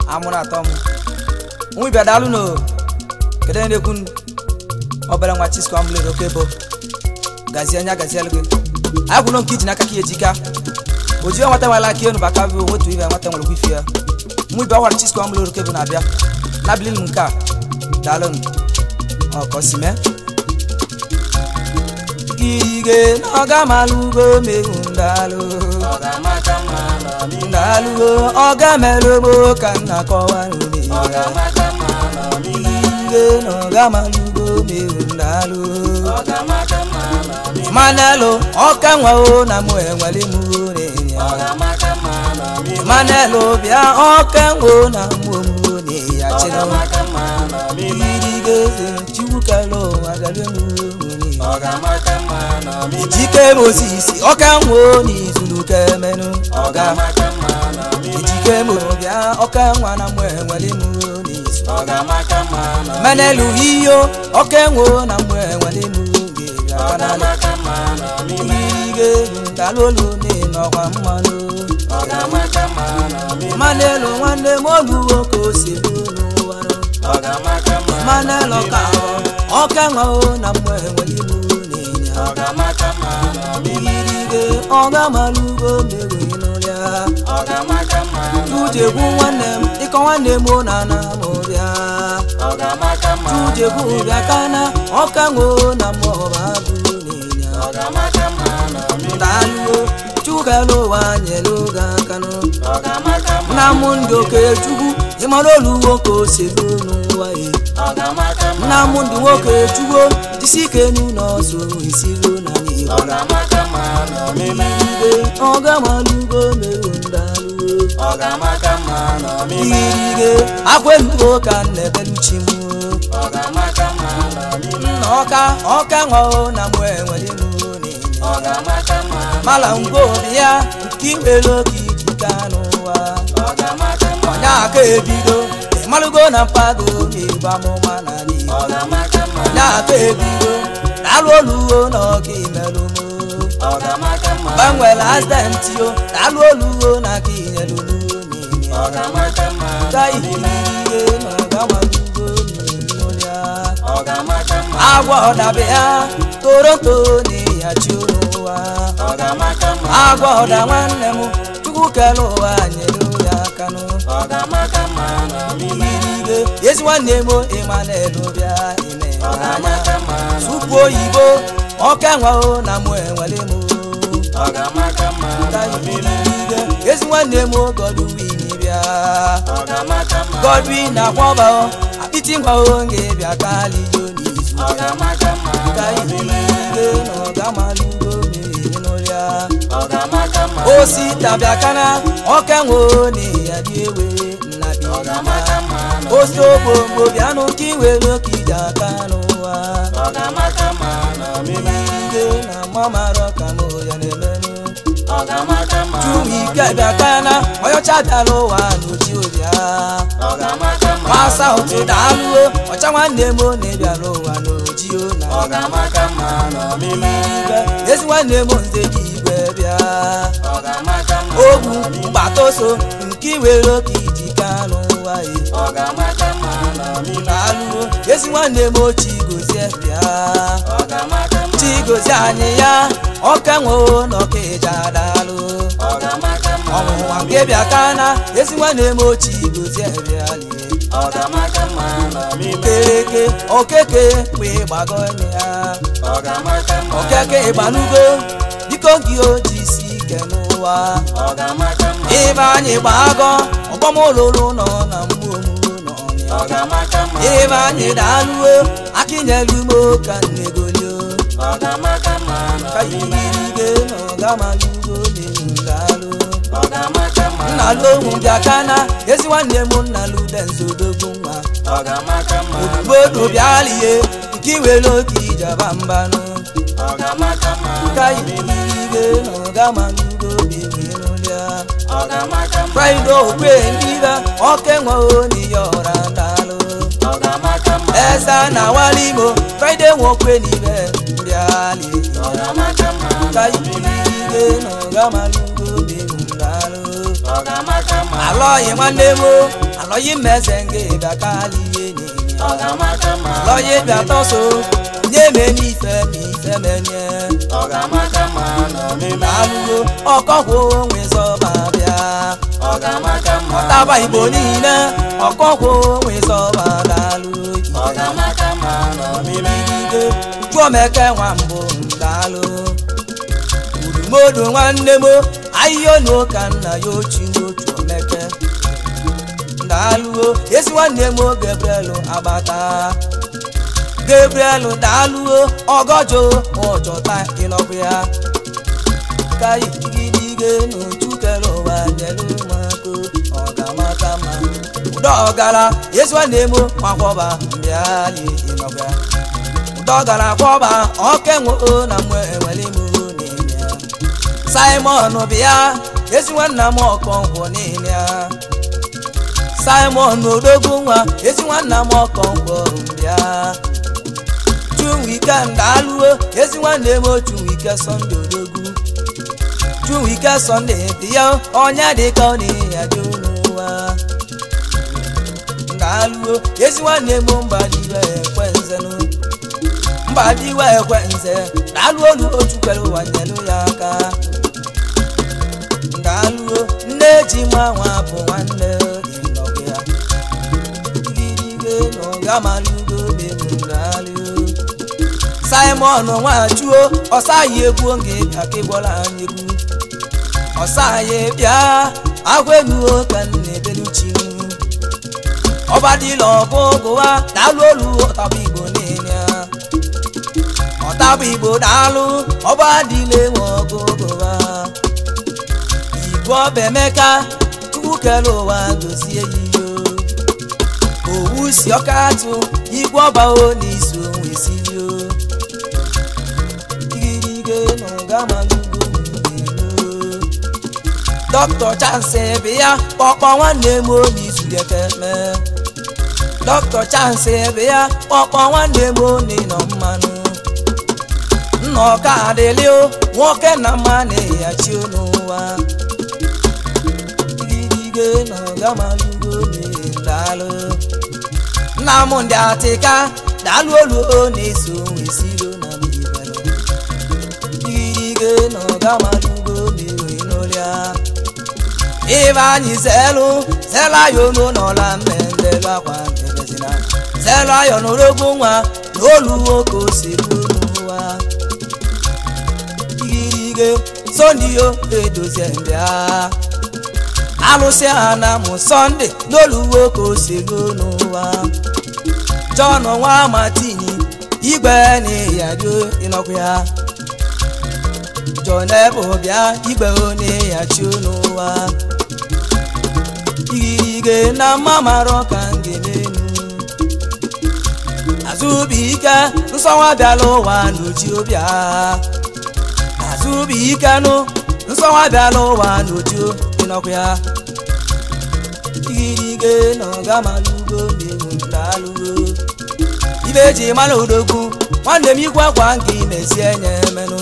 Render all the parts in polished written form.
Amuna tom. Mwi badalu no. Kede ne kun obere nwa Chisco Ambler okebo. Gazi anya gazi algo. Ayi kuno nkiji na kaki ejika. Oji nwata wala ki enu baka bi otu ibe nwata nwere kwifia. Mwi ba wa Chisco Ambler okebo na bia. Na bilil nka. Dalon. Okosime. Ige noga malugo meundalu. Oga makamala Ndalu oga melobo kana kowanuni. Oga makamala Ige noga malugo meundalu. Oga makamala Manelo oka nwa na mu enwale mu ne. Oga makamala Manelo bia oka nwa na mu ne ya Oga cheno. makamala Ige chiwukalo adale mu. Oga makamala Ejike Moses oka nwo ni zuluke menu Oga makamala Ejike mo bia oka nwa na mu enwale mu ni Oga makamala Manelu iyo oka nwo na mu enwale mu ge Oga kana makamala Ige dalolo ni no kwa mmanu Oga makamala Manelu nwanne molu oko sebunu waro Oga makamala Manelu ka oka nwa na mu enwale mu ni Oga makamala Ige oga malugo mewinulia Oga makamala Tujebu nwannem iko nwannem na mo bia Oga makamala Tujebu bia kana oka ngo na mo babu ninya Oga makamala Dalu chugalo wanyelo ga kanu Oga makamala Na mundo ke chugu imarolu woko selunu wae Oga makamala Na mundo woke chugo disike nu no so isiru na ni Oga makamala Ige oga malugo meundalu Oga makamala Ige akwelugo ka nebeluchimu Oga makamala Oka nwa na mu enwele mu ni Oga makamala Mala ngo bia kiwelo kijikanu wa Oga makamala Nya ka ebido malugo na pago mi ba mo manani Oga makamala Nya ka ebido dalolu no ki melumu Oga makamala Bangwe last time tio dalolu na ki nyelunu ni Oga makamala Kai ige na gamalugo ni nolia Oga makamala Agwa odabia Toronto ni ya churuwa Oga makamala Agwa oda nwanne mu Chukwu kelo anyelu ya kanu Oga makamala Ige Yesi nwanne mu Emmanuel bia ine Oga anya makamala Supu oyibo Oka nwa na mu enwele mu Oga makamala Kai ige Yesi nwanne mu Godwin bia Oga makamala Godwin akwoba Apiti nwa nge bia kali yoni Oga makamala Kai ige no gamalugo menulia Oga makamala Osi tabia kana oka nwo ni adiewe nabi Oga makamala Osi obombo bianu kiwelo kijakanu wa Oga makamala Ige na mama roka mo ya nemenu Oga makamala Chumi kebia kana oyo chatalo wa nuji obia Oga makamala Masa otu daluo ocha nwanne mo ne bialo wa nuji ona Oga makamala Ige ezi nwanne mo nze igwe bia Oga makamala Ogu mbatoso nkiwelo kijikanu wa Oga makamala Daluo ezi nwanne mo chigozie bia Oga makamala Chigozie anyị ya oka nwo no keja dalu Oga makamala Ọnwụnwa nke bịa kana ezi nwanne mo chigozie bia li Oga makamala Okeke okeke we gbagone ya Oga makamala Okeke ịgbanugo biko gị ojisi ike n'ụwa Oga makamala Ebe anyị gbago ọgbọmololo nọ na mmụọ nọ Oga makamala Ebe anyị daluo akinyelu mo ka nnegolio Oga makamala Ka ige no gamalugo meundalu Oga makamala Nna lohun bịa kana ezi nwanne m nna lude nzodogu nwa Oga makamala Obodo bịa lie nke iwere oke ijaba mbanụ Oga makamala Ka ige no gamalugo menulia Oga makamala Friday okwe ndiba oke nwa oni yora ndalu Oga makamala Esa na walimo Friday nwokwe nibe bịa lie Oga makamala Ka ige no gamalugo meundalu ọgamaka mma alọghị nwanne m alọghị mmeze nga ịbịa kali ihe niile ọgamaka mma alọghị bịa tọso nye me n'ife ma ife menye ọgamaka mma n'omime alụgo ọkọgwụ onwe zọba bịa ọgamaka mma ọtaba igbo niile ọkọgwụ onwe zọba dalụ ọgamaka mma n'omime Chuomeke nwa mbụ ndalụ udumodu nwanne m ahịhịa onu ka nna ya ochiwo Chuomeke ndalụo ezi nwanne m Gabriel agbata Gabriel dalụo ọgọjọ ọjọta ịnọkwu ya ka igidige n'ochukere ụwa nyelu mako ọgamaka ma ụdọ ọgara ezi nwanne m makwọba mbịali ịnọkwu ya dọgara kwọba okenwo na mwe enwelimu niile Simon bịa ezi nwanna m ọkọnkwọ niile Simon odogwu nwa ezi nwanna m ọkọnkwọ bịa Chuwike ndalụo ezi nwanne m Chuwike Sunday odogwu Chuwike Sunday bịa onye dịka ọ na-eya dị n'ụwa ndalụo ezi nwanne m Mbadiwe Ekwenzenụ Mbadiwe Ekwenze dalụ olu ochukwere ụwa nyelu ya aka ndalụo nne ji nwa nwa bụ nwanne ịnọgụ ya igirige n'ọgamalugo bemu ndalụo Simon Nwachuo ọsaghị egwu oge bịa ka ịgbọla anyị egwu ọsaghị bịa agwenuo ka nne beluchi ọbadịla ọgụgụwa dalụ olu ọtaba igbo niile ọtaba igbo dalụ ọbadịla enwe ọgụgụwa igwe ọba Emeka Chukwu kere ụwa gozie yiyo owu si ọka atụ igwe ọba o n'iso nwesirio igirige n'ọgamalugo Dr. Chance bịa kpọkpọ nwanne m n'izudekeme Dr. Chance bịa kpọkpọ nwanne m n'ịnọ mmanụ nna ọka adịlịo nwoke na mma na-eyachi n'ụwa igirige n'ọgamalugo n'ịdalụ Nnamdị Atịka dalụ olu na-eso nwesiro na mbibelo igirige n'ọgamalugo n'ịnụlịa Ivanyi Zelayo n'ọla mmendelu akwa ebezina Zelayo n'orogbu nwa n'olu nwoke osibu n'ụwa igirige Sondio edozie mbịa alụsị ha na mụ Sunday n'olu nwoke osibu n'ụwa John nwa Martini igwe na-eyadio ịnọkwu ya John ebe bịa igwe na-eyachi n'ụwa igirige na mamaro ka ngemenu Azubike nsọnwa bịala ụwa n'oji obịa Azubike nụ nsọnwa bịala ụwa n'oji ịnọkwu ya igirige na ọgamalugo mewu ndalụgo ibe ji mara odogwu nwanne m ikwe akwa nke imesi enye menụ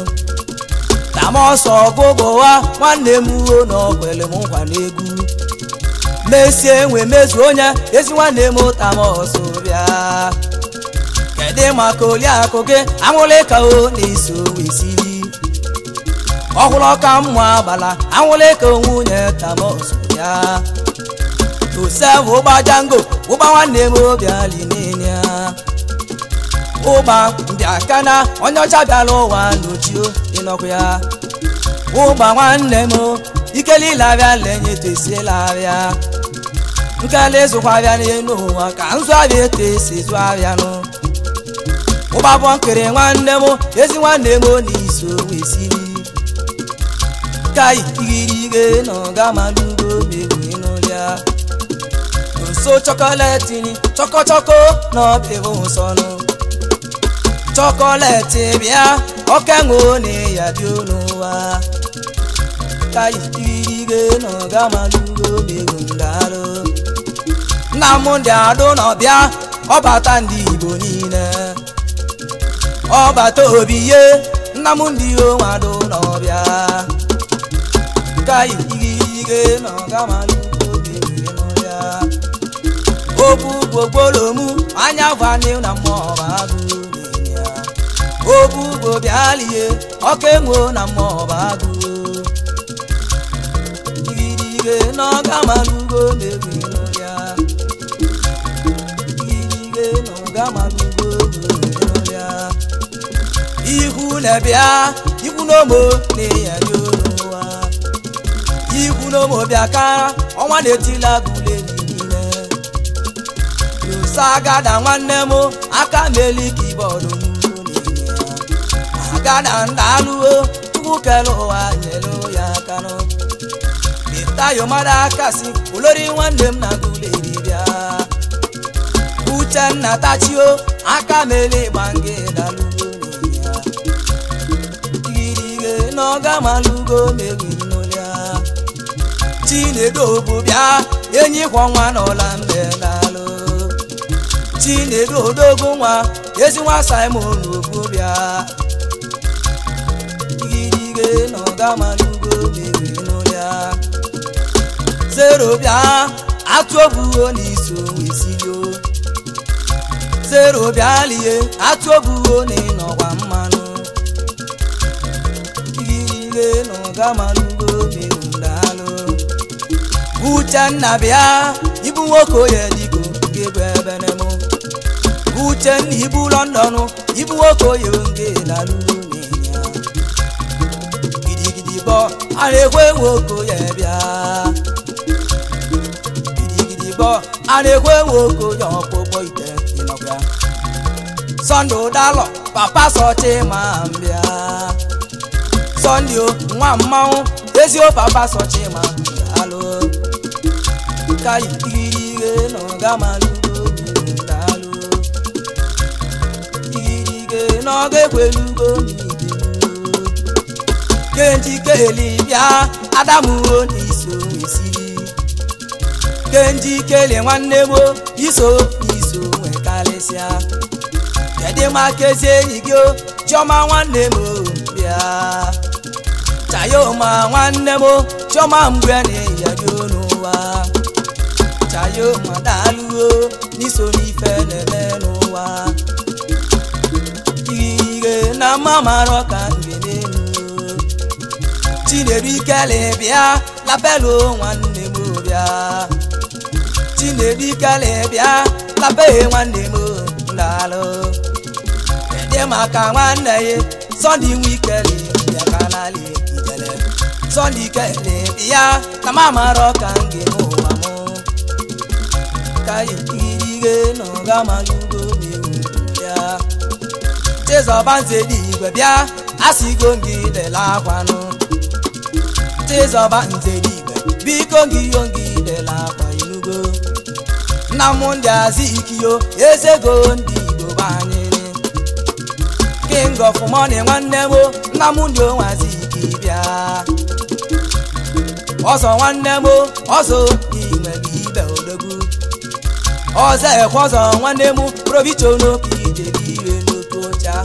tama ọsọ ọgụgụwa nwanne m uwe na ọkwele m nkwa n'egwu mesie enwe mezu onye ezi nwanne m tama ọsọ bịa kedu maka oliakụ gị anwụle ka o na-eso wesiri ọhụrụ ọka mmụ agbala anwụle ka nwunye tama ọsọ bịa Joseph ụgba Jango ụgba nwanne m obiali niile ụgba ndị aka na onye ọcha bịala ụwa n'ochio ịnọkwu ya ụgba nwanne m ikelile abịa lenye tesiela abịa nkele ịzụkwa abịa n'elu ụwa ka nzụ abịa eto esi ezu abịanụ ụgba bụ nkiri nwanne m ezi nwanne m n'iso wesiri ka igirige na ọgamalugo mewu ịnụlịa so chocolate ni choko no bewu sonu chocolate bịa okenwo ni ya dị n'ụwa ka igirige na ọgamalugo mewu ndalụ Nnamdị Adụ n'ọbịa ọbata ndị Igbo niile ọbata obiye Nnamdị Adụ n'ọbịa ka igirige igirige no gamalugo mewe no ya obu gbogbolomu anya vani na mo bagu ya obu go bialie okenwo na mo bagu igirige no gamalugo mewe no ya igirige no gamalugo mewe no ya ihu na bia ihu no mo ne ya yo ihu no mo biaka onwa netila gule nile yo sagada nwanne mo aka meli keyboard mu nile agada ndalu tugu kelo anyelo ya kano bita yo mada kasi olori nwanne m na gule bia uchen na tachio aka meli bange dalu nile igirige no gamalugo mewi Chinedu bubia enyi kwa nwa n'ọla mbedalụ Chinedu odogo nwa ezi nwa Simon bubia igirige no gamalugo mewe n'ụlịa zero bia atuobuo n'iso wesiyo zero bia lie atuobuo n'ịnọkwa mmanụ igirige no gamalugo mewe Uchenna bia ibu nwoke ya diko ngebe ebenemo Uchenna ibu London ibu nwoke ya nge lalu nenya Gidigidi bo arekwe nwoke ya bia Gidigidi bo arekwe nwoke ya opopo ite inokwa Sondo dalo papa soche ma mbia Sondio nwa mmanwụ ezio papa soche ma dalo Kai igirige no gamalugo dalu igirige no gekwelugo nidelu Kenji keli bia Adamu n'iso esiri Kenji kele nwanne mo iso nwekalesia Kede makezie igyo Chioma nwanne mo bia Chayoma nwanne mo Chioma mbwene ya n'ụwa Chayo madalu niso nife nebe n'ụwa Igirige na mama roka ngenenu Chinedu ikele bia lapelo nwanne mo bia Chinedu ikele bia lape nwanne mo ndalo Ede maka nwanne ye Sondi wikele bia kanali ijele Sondi kele bia na mama roka ngenu Kai igirige no gamalugo mewu ya Tezoba nzedi igwe bia asigo ngide la kwanu Tezoba nzedi igwe biko ngiyongide la kwa inugo Namundi azikiyo ezego ndi igbo banyere King of money nwanne mo Namundi onwaziki bia Ozo nwanne mo ozo inwe bibe odogwu Oze ekwozo nwanne mu provicho no kijebire n'otocha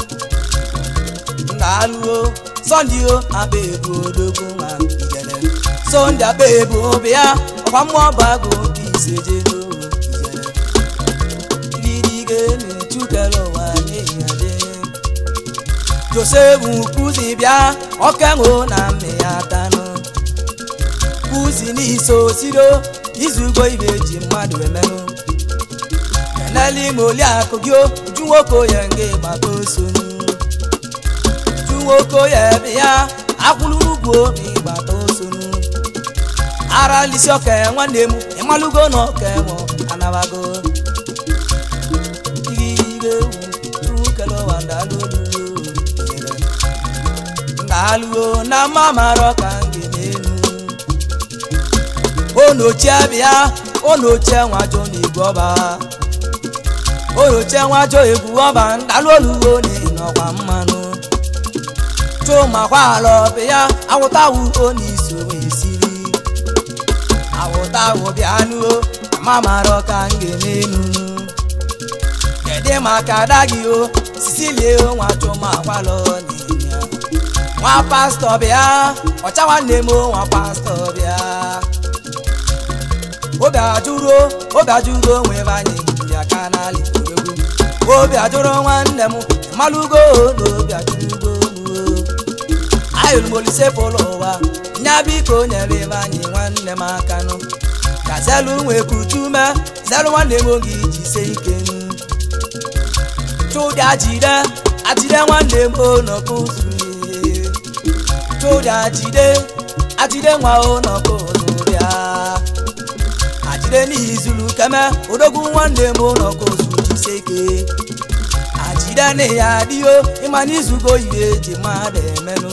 Ndaluo Sondio abebu odogo nwa ijele Sondia abebu bia ọkwa mmụọ bago kiseje no ijele Igirige n'echukelo wa n'eyade Josefu kuzi bia okenwo na mmeyatano Kuzi n'iso siro izugo ibe ji mmadụ emenụ Nali moli akogyo juwoko yenge batosunu Juwoko yebia akulugo mi batosunu Ara lisioke nwanemu emalugo no kemo anabago Igirige tukelo wandalu Ndalu na mama roka ngenenu Ono chabia ono chenwa joni goba Oyoche nwajo egwu ọba ndaloluo n'ịnọkwa mmanụ Chuma kwalo bịa awụtawu n'iso esiri Awụtawu bịanuo mamaro ka ngenenu Kede maka dagi o Sicilie nwa Chuma kwalo n'inya Nwa pastor bịa ọcha nwanne m nwa pastor bịa obi ajụrụ onwe anyị ya ka n'ali egwu obi ajụrụ nwanne m malugo na obi ajụrụ ayolumolise pụlụ ụwa nya biko nyere anyị nwanne m aka nụ ka zelu nwe kutume zelu nwanne m oge iji se ike chụdị ajide nwanne m n'ọkụzụ chụdị ajide nwa n'ọkụzụ ya ajide n'izulu keme odogwu nwanne m n'ọkụzụ jise ike ajide na ya adịyo ịma n'izugo ihe eji mmadụ emenụ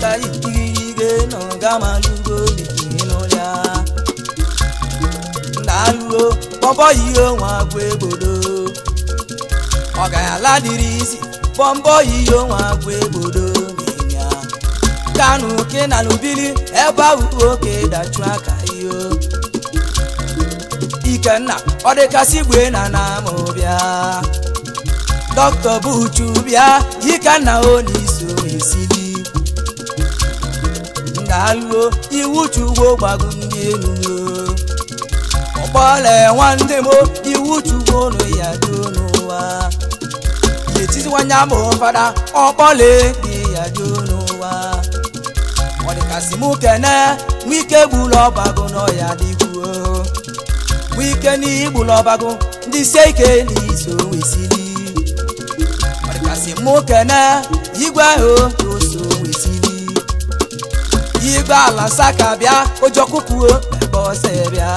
ka ikirige na ọgamalugo n'ịnụlịa ndaluo bọbọ ihe nwa agwụ ebodo ọ ga-ala dịrị isi bọmbọ ihe nwa agwụ ebodo n'ịnya kanu ke na lubili ebe ahụ oke dachụ aka iyo Ikenna ọ dịkasị gwe na namobịa Dr. Buchu bịa Ikenna oniso esili ndaluo iwu chugbo gbagu ndị elu ọkpọle nwanne m iwu chugbo nụ ya do n'ụwa yetiziwanya m fada ọkpọle dị ya do n'ụwa ọ dịkasị m kene nwike gburu ọbago n'ọya dịgbuo nwike n'igburu ọbago ndị sie ike n'iso wesili ọ dịkasị m kene igwe ahụ oso wesili igwe ala saka bịa ojokukwuo ebe ọsọ bịa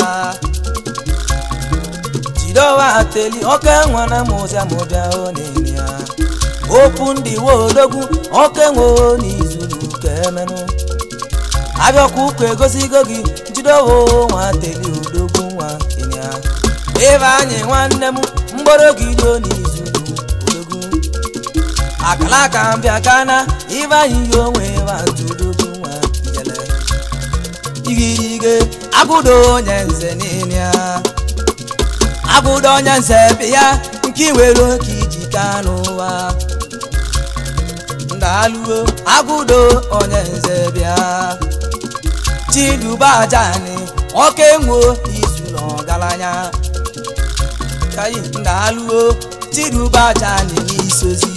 jidowa ateli oke nwana mụzia mụbịa onenia okwu ndị wodogwu oke nwe n'izulu ka emenụ abịakwa ụka egosigo gị jidowo nwa ateli odogwu nwa kenya ebe anyị nwanne m mgboro gị do n'izulu odogwu akalaka mbịa kana ibe anyị yi onwe ntụdogwu igirige agụdo onye nze n'ịnịa agụdo onye nze bịa nke nwere oke iji ka n'ụwa ndaluo agụdo onye nze bịa chiduba ajani oke nwo izulu ọgaranya kayi ndaluo chiduba ajani n'isozi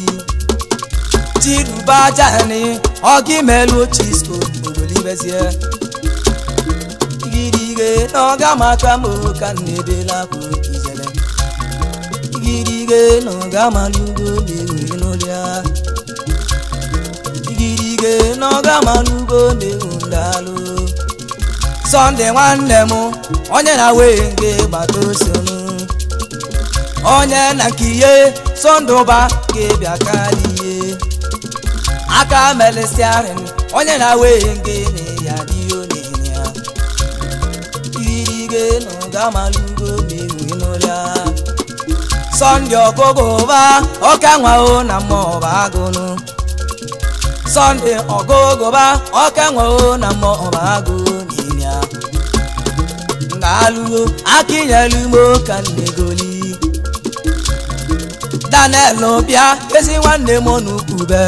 chiduba ajani ọgị melu chisko ogolibezie n'oga maka m ka nnebela kwụ ijele igirige n'oga malugo na-ewe n'ụlịa igirige n'oga malugo na-ewu ndalụ Sunday nwanne m onye na-wee nge gbata osonu onye na nke ihe Sunday ụba ga-ebịa kalihe aka melisiarin onye na-wee nge na ya dịyo n'ịnya n'ọgamalugo na-ewe n'ụlịa Sunday ọgụgụba ọka nwao na mmụọba agụnụ Sunday ọgụgụba ọka nwao na mmụọba agụ n'ịnya ndaluo akinyelugbo ka nnegoli Daniel bịa ezi nwanne m n'ukwube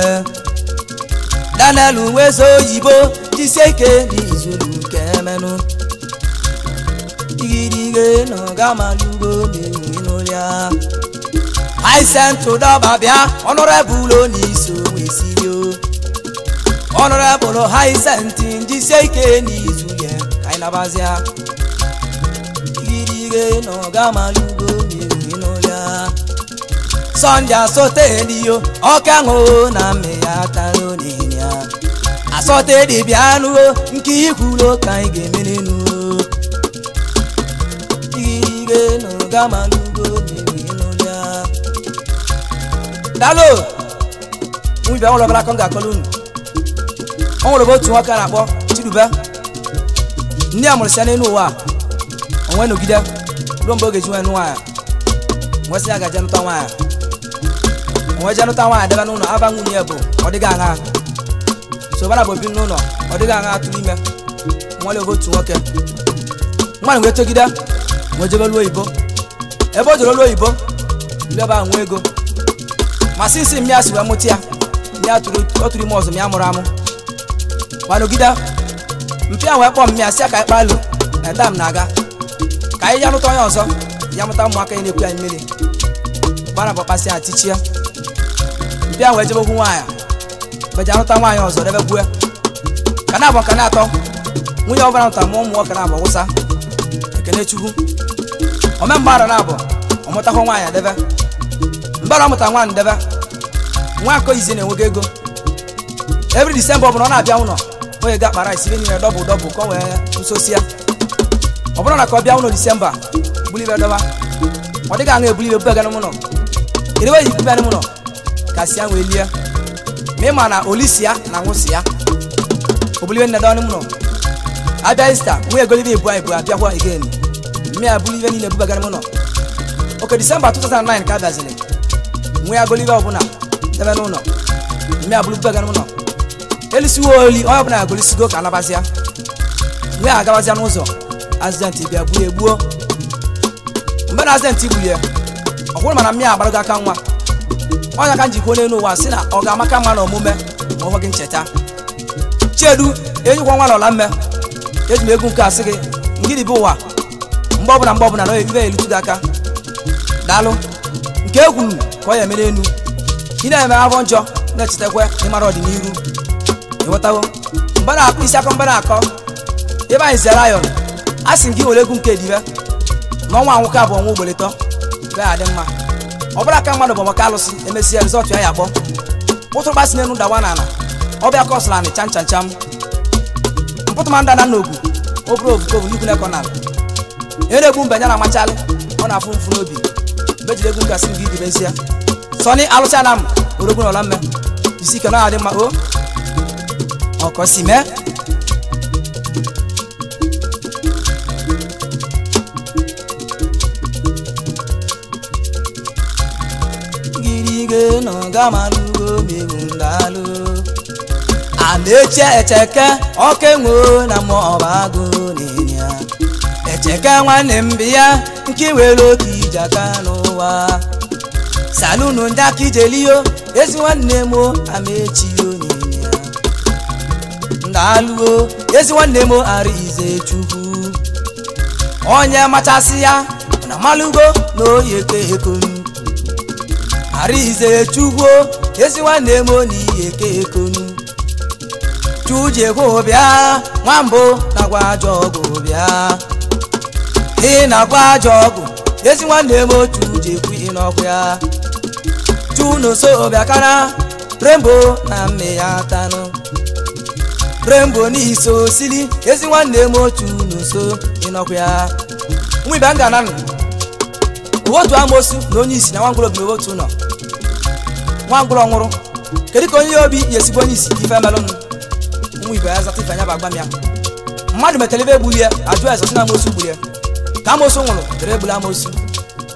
Daniel wezo oyibo jisie ike n'izulu nke emenụ igirige n'ọgamalugo na-ewe n'ụlịa Aisentụ dọba bịa ọnụrebụlụ n'iso wesirio ọnụrebụlụ Aisentị jisie ike n'izu ya ka anyị nabazịa igirige n'ọgamalugo na-ewe n'ụlịa Sunday asote diyo ọka ṅụo na mme ya taro n'ịnya asote dị bịa nụo nke ikwulo ka anyị ga-emenenu n'ọgamalugo na-ewe n'ụlịa dalo nwibịa nwụrụ ọbara akọ ga-akọlụ unu ọ nwere otu nwoke a na-akpọ Chiduba ndị a mụrụsịa n'elu ụwa onwe nọgide ruo mgbe ọ ga-eji nwe nwaanyị nwesị ya gaje nụta nwaanyị onwe je nụta nwaanyị debe n'ụlọ aba nwunye ya bụ ọ dịghị aṅa sobara bụ obi n'ụlọ ọ dịghị aṅa atụrụ ime nwale otu nwoke mmadụ wee togide wee jebe lụọ oyibo ebe o jere lụọ oyibo ndị ebe ahụ nwee ego ma sinsi m ya si wee mụta ya ya tụrụ ime ọzọ m ya mụrụ amụ ma nọgide mpịa wee kpọọ m ya si aka ịkpalụ na taa m na-aga maka anyị ya nụta onye ọzọ ya mụta ụmụaka ya na-ekwu anyị mmiri gbara bọkpasị ya tichie bịa wee jebe okwu nwaanyị beji anụta nwaanyị ọzọ debe gbuo ka na abụ ka na atọ nwunye ọbụla nụta mụọ ụmụ nwoke na abụ wụsa ekene chukwu omemgbara na abụ ọmụtakwa nwaanyị debe mbara ọmụta nwaanyị debe nwa akọ izi na-enwego ego every December ọ bụla ọ na-abịa ụlọ onye ga-akpara isi niile dọbụ ka ọ wee nsosi ya ọ bụrụ na ka ọ bịa ụlọ December bulibe dọba ọ dịghị aṅụ ebulibe bubega n'ụlọ kedu wee ji bubega n'ụlọ ka si ya wee lie ma ị ma na olisi ya na nwụsị ya obulibe nne dọọ n'ụlọ abịa Easter nwunye egolibe ebu abịakwa again mme ya bulibe niile bubega n'ụlọ oke December 2009 ka abịaziri nwe ya golibe ọbụla debe n'ụlọ mme ya bubega n'ụlọ elisiwo oli onye ọbụla agolisigo ka anabazia nwe ya agabazia n'ụzọ accident bịa gbuo egbuo mgbe na accident igbulie ọ bụrụ mana mmịa agbarago aka nwa onye aka njikwa n'elu ụwa sị na ọ ga-amaka mma na omume ma ọ gị ncheta Chiedu enyikwa nwa n'ọla mme eji m egwu nke asị gị ngidi bụ ụwa mgbe ọbụla na ibe elutu gị aka daalụ nke egwu ka ọ ya emere enu ị na-eme afọ njọ na-echetakwa ịmara ọdịnihu ịghọtago mgbe na-akụ isi akọ mgbe na-akọ ebe anyị zere ayọn a sị gị were egwu nke edibe n'ọnwa nwoke abụọ nwa ogbolitọ ga-adị mma ọ bụla aka mmadụ bụ maka alụsị emesịa rizọtụ ya ya akpọ ụtụrụkpa si n'elu dawa n'ala ọbịa kọsụla anị cham mpụtụmanda na n'ogwu oburu ovukovu n'ikwu na ekọnal na-egbu mbe ya na amachalị ọ na-afụ mfu n'obi mgbe jiri egwu kasị gị dibezie sọni alụsị na m orogwu n'ọla mme isi ike na adị mma o ọkọsi mee girige no gamalugo megundalo ameche echeke okenwo na mobago nenya echeke nwanne mbia nke were oke ijaka n'ụwa salunu ndaki jelio ezi nwanne mo amechio nenya ndaluo ezi nwanne mo arize chukwu onye machasị ya na malugo n'oyeke ekonu arize chukwu ezi nwanne mo n'iyeke ekonu chuje go bịa nwambo na gwa jogo bịa ị na gwa jogo ezi nwanne mo chuje kwu ịnọkwa ya chuno so bịa kana Rainbow na mme ya tanụ Rainbow n'iso sili ezi nwanne mo chuno so ịnọkwa ya nwa ibe nga nanụ otu amosu na onye isi na nwangwụrụ obi otu nọ nwangwụrụ ọnwụrụ kedu ka onye obi yesigbo onye isi ife melụnụ nwa ibe ya zata ife anya bụ agbam ya mmadụ metere ebe egbulie ajụ eze si na amosu gbulie ka amosu nwụrụ tere egbula amosu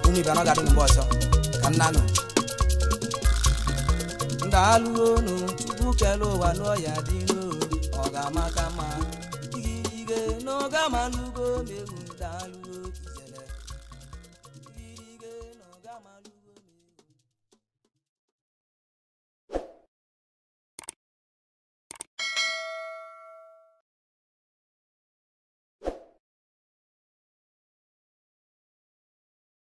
nwa ibe anaghị adị mgbe ọzọ ka nna nụ ndalụo nụ chukwu kele ụwa n'ọya dị n'o ọ ga-amaka mma igirige n'oge amalugo megwu ndalụo ijele igirige n'oge amalugo